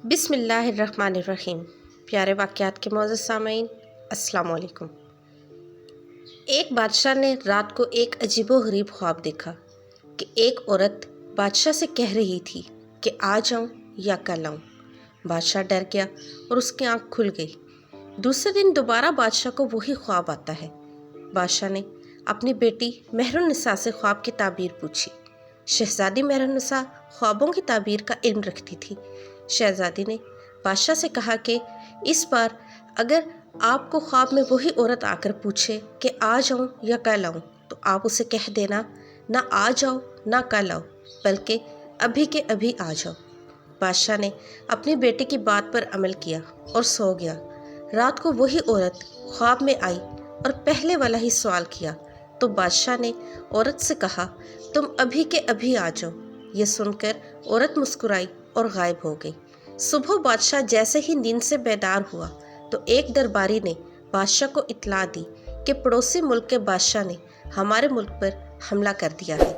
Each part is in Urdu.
بسم اللہ الرحمن الرحیم۔ پیارے واقعات کے معزز سامعین، السلام علیکم۔ ایک بادشاہ نے رات کو ایک عجیب و غریب خواب دیکھا کہ ایک عورت بادشاہ سے کہہ رہی تھی کہ آج آؤں یا کل آؤں۔ بادشاہ ڈر گیا اور اس کی آنکھ کھل گئی۔ دوسرے دن دوبارہ بادشاہ کو وہی خواب آتا ہے۔ بادشاہ نے اپنی بیٹی مہر النساء سے خواب کی تعبیر پوچھی۔ شہزادی مہر النساء خوابوں کی تعبیر کا علم رکھتی تھی۔ شہزادی نے بادشاہ سے کہا کہ اس بار اگر آپ کو خواب میں وہی عورت آ کر پوچھے کہ آج آؤں یا کل آؤں تو آپ اسے کہہ دینا، نہ آج آؤ نہ کل آؤ بلکہ ابھی کے ابھی آ جاؤ۔ بادشاہ نے اپنی بیٹی کی بات پر عمل کیا اور سو گیا۔ رات کو وہی عورت خواب میں آئی اور پہلے والا ہی سوال کیا تو بادشاہ نے عورت سے کہا، تم ابھی کے ابھی آ جاؤ۔ یہ سن کر عورت مسکرائی اور غائب ہو گئی۔ صبح بادشاہ جیسے ہی نیند سے بیدار ہوا تو ایک درباری نے بادشاہ کو اطلاع دی کہ پڑوسی ملک کے بادشاہ نے ہمارے ملک پر حملہ کر دیا ہے۔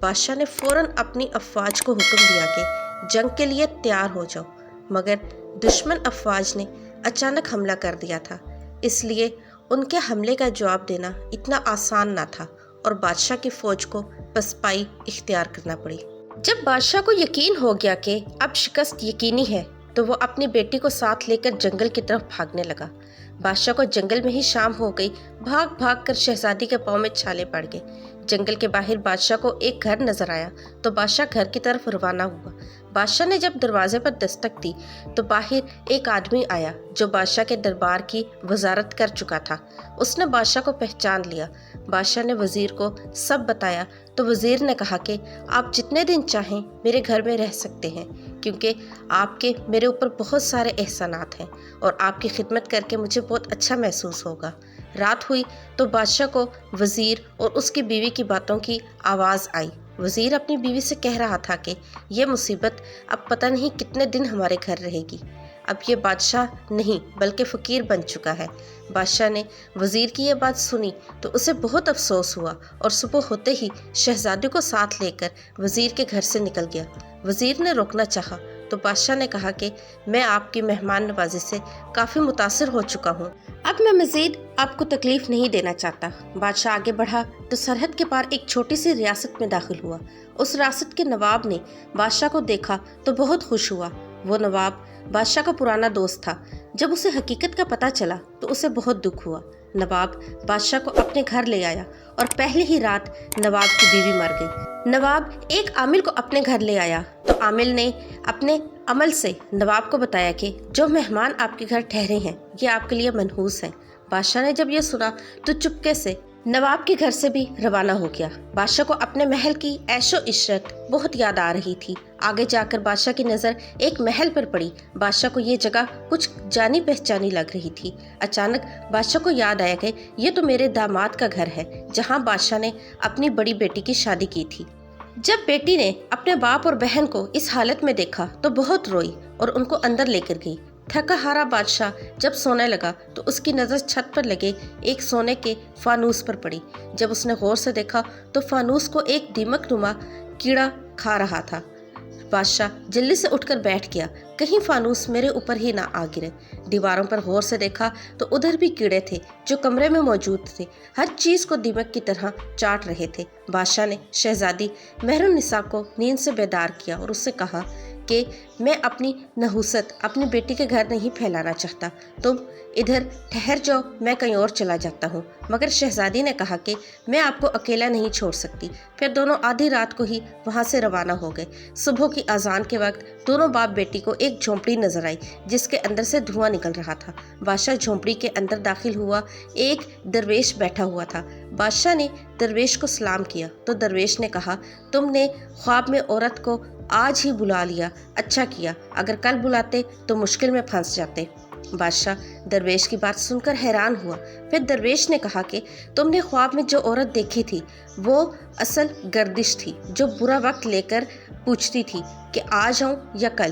بادشاہ نے فوراً اپنی افواج کو حکم دیا کہ جنگ کے لیے تیار ہو جاؤ، مگر دشمن افواج نے اچانک حملہ کر دیا تھا، اس لیے ان کے حملے کا جواب دینا اتنا آسان نہ تھا اور بادشاہ کی فوج کو پسپائی اختیار کرنا پڑی۔ جب بادشاہ کو یقین ہو گیا کہ اب شکست یقینی ہے تو وہ اپنی بیٹی کو ساتھ لے کر جنگل کی طرف بھاگنے لگا۔ بادشاہ کو جنگل میں ہی شام ہو گئی۔ بھاگ بھاگ کر شہزادی کے پاؤں میں چھالے پڑ گئے۔ جنگل کے باہر بادشاہ کو ایک گھر نظر آیا تو بادشاہ گھر کی طرف روانہ ہوا۔ بادشاہ نے جب دروازے پر دستک دی تو باہر ایک آدمی آیا جو بادشاہ کے دربار کی وزارت کر چکا تھا۔ اس نے بادشاہ کو پہچان لیا۔ بادشاہ نے وزیر کو سب بتایا تو وزیر نے کہا کہ آپ جتنے دن چاہیں میرے گھر میں رہ سکتے ہیں، کیونکہ آپ کے میرے اوپر بہت سارے احسانات ہیں اور آپ کی خدمت کر کے مجھے بہت اچھا محسوس ہوگا۔ رات ہوئی تو بادشاہ کو وزیر اور اس کی بیوی کی باتوں کی آواز آئی۔ وزیر اپنی بیوی سے کہہ رہا تھا کہ یہ مصیبت اب پتہ نہیں کتنے دن ہمارے گھر رہے گی۔ اب یہ بادشاہ نہیں بلکہ فقیر بن چکا ہے۔ بادشاہ نے وزیر کی یہ بات سنی تو اسے بہت افسوس ہوا اور صبح ہوتے ہی شہزادی کو ساتھ لے کر وزیر کے گھر سے نکل گیا۔ وزیر نے روکنا چاہا تو بادشاہ نے کہا کہ میں آپ کی مہمان نوازی سے کافی متاثر ہو چکا ہوں، اب میں مزید آپ کو تکلیف نہیں دینا چاہتا۔ بادشاہ آگے بڑھا تو سرحد کے پار ایک چھوٹی سی ریاست میں داخل ہوا۔ اس ریاست کے نواب نے بادشاہ کو دیکھا تو بہت خوش ہوا۔ وہ نواب بادشاہ کا پرانا دوست تھا۔ جب اسے حقیقت کا پتہ چلا تو اسے بہت دکھ ہوا۔ نواب بادشاہ کو اپنے گھر لے آیا اور پہلی ہی رات نواب کی بیوی مر گئی۔ نواب ایک عامل کو اپنے گھر لے آیا تو عامل نے اپنے عمل سے نواب کو بتایا کہ جو مہمان آپ کے گھر ٹھہرے ہیں یہ آپ کے لیے منحوس ہیں۔ بادشاہ نے جب یہ سنا تو چپکے سے نواب کے گھر سے بھی روانہ ہو گیا۔ بادشاہ کو اپنے محل کی عیش و عشرت بہت یاد آ رہی تھی۔ آگے جا کر بادشاہ کی نظر ایک محل پر پڑی۔ بادشاہ کو یہ جگہ کچھ جانی پہچانی لگ رہی تھی۔ اچانک بادشاہ کو یاد آیا کہ یہ تو میرے داماد کا گھر ہے جہاں بادشاہ نے اپنی بڑی بیٹی کی شادی کی تھی۔ جب بیٹی نے اپنے باپ اور بہن کو اس حالت میں دیکھا تو بہت روئی اور ان کو اندر لے کر گئی۔ تھکا ہارا بادشاہ جب سونے لگا تو اس کی نظر چھت پر لگے ایک سونے کے فانوس پر پڑی۔ جب اس نے غور سے دیکھا تو فانوس کو ایک دیمک نما کیڑا کھا رہا تھا۔ بادشاہ جلدی سے اٹھ کر بیٹھ گیا، کہیں فانوس میرے اوپر ہی نہ آ گرے۔ دیواروں پر غور سے دیکھا تو ادھر بھی کیڑے تھے جو کمرے میں موجود تھے، ہر چیز کو دیمک کی طرح چاٹ رہے تھے۔ بادشاہ نے شہزادی مہر النساء کو نیند سے بیدار کیا اور اس سے کہا کہ میں اپنی نحوست اپنی بیٹی کے گھر نہیں پھیلانا چاہتا، تم ادھر ٹھہر جاؤ، میں کہیں اور چلا جاتا ہوں۔ مگر شہزادی نے کہا کہ میں آپ کو اکیلا نہیں چھوڑ سکتی۔ پھر دونوں آدھی رات کو ہی وہاں سے روانہ ہو گئے۔ صبح کی اذان کے وقت دونوں باپ بیٹی کو ایک جھونپڑی نظر آئی جس کے اندر سے دھواں نکل رہا تھا۔ بادشاہ جھونپڑی کے اندر داخل ہوا، ایک درویش بیٹھا ہوا تھا۔ بادشاہ نے درویش کو سلام کیا تو درویش نے کہا، تم نے خواب میں عورت کو آج ہی بلا لیا، اچھا کیا، اگر کل بلاتے تو مشکل میں پھنس جاتے۔ بادشاہ درویش کی بات سن کر حیران ہوا۔ پھر درویش نے کہا کہ تم نے خواب میں جو عورت دیکھی تھی وہ اصل گردش تھی جو برا وقت لے کر پوچھتی تھی کہ آج آؤں یا کل۔